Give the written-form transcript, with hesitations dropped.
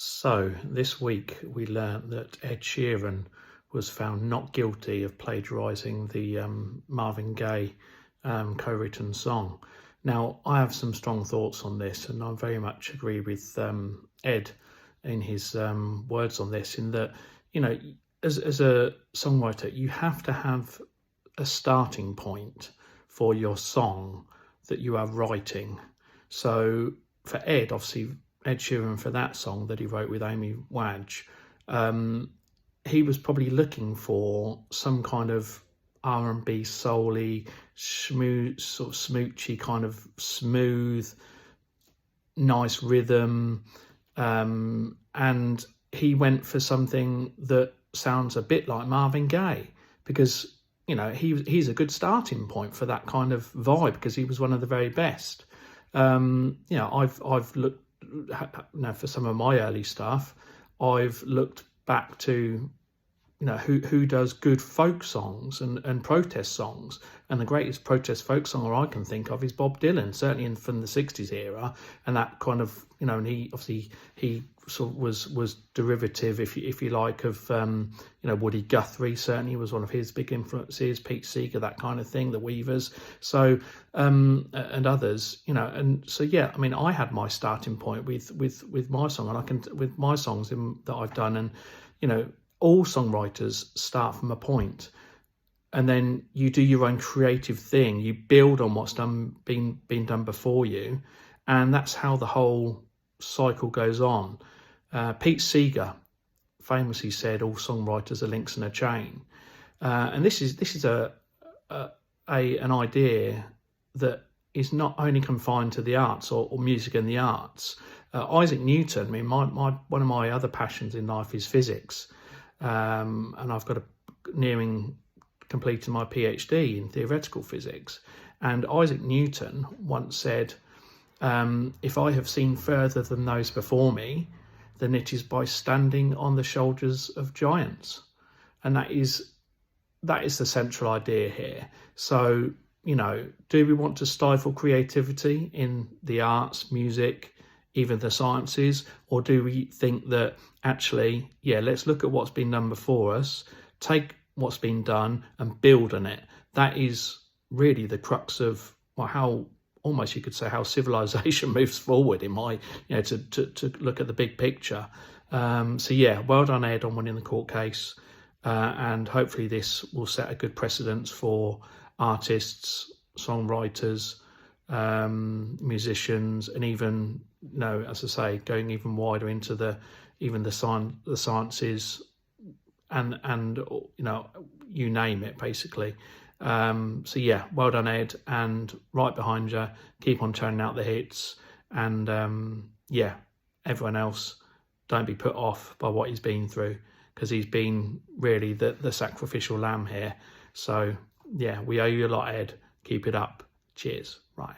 So this week we learnt that Ed Sheeran was found not guilty of plagiarising the Marvin Gaye co-written song. Now, I have some strong thoughts on this, and I very much agree with Ed in his words on this, in that, you know, as a songwriter, you have to have a starting point for your song that you are writing. So for Ed, obviously, Ed Sheeran, for that song that he wrote with Amy Wadge, he was probably looking for some kind of R&B soul-y, smooth, sort of smoochy, kind of smooth, nice rhythm, and he went for something that sounds a bit like Marvin Gaye, because, you know, he's a good starting point for that kind of vibe, because he was one of the very best. You know, I've looked, now for some of my early stuff, I've looked back to, you know, who does good folk songs and protest songs, and the greatest protest folk songer I can think of is Bob Dylan, certainly from the 60s era, and that kind of, you know, and he obviously he sort of was derivative, if you like, of you know, Woody Guthrie certainly was one of his big influences, Pete Seeger, that kind of thing, the Weavers, so and others, you know, and so yeah, I mean, I had my starting point with my song, and I can, with my songs that I've done, and, you know, all songwriters start from a point, and then you do your own creative thing. You build on what's been done before you, and that's how the whole cycle goes on. Pete Seeger famously said, "All songwriters are links in a chain," and this is an idea that is not only confined to the arts or music and the arts. Isaac Newton. I mean, one of my other passions in life is physics. And I've got nearing completing my PhD in theoretical physics. And Isaac Newton once said, if I have seen further than those before me, then it is by standing on the shoulders of giants. And that is the central idea here. So, you know, do we want to stifle creativity in the arts, music, even the sciences, or do we think that actually, yeah, let's look at what's been done before us, take what's been done and build on it? That is really the crux of, well, how, almost you could say, how civilization moves forward, in my, you know, to look at the big picture. So yeah, well done, Ed, on winning the court case, and hopefully this will set a good precedence for artists, songwriters, musicians, and even, you know, as I say, going even wider into the sciences, and you know, you name it, basically. So yeah, well done, Ed, and right behind you. Keep on turning out the hits, and yeah, everyone else, don't be put off by what he's been through, because he's been really the sacrificial lamb here. So yeah, we owe you a lot, Ed. Keep it up. Cheers, Ryan.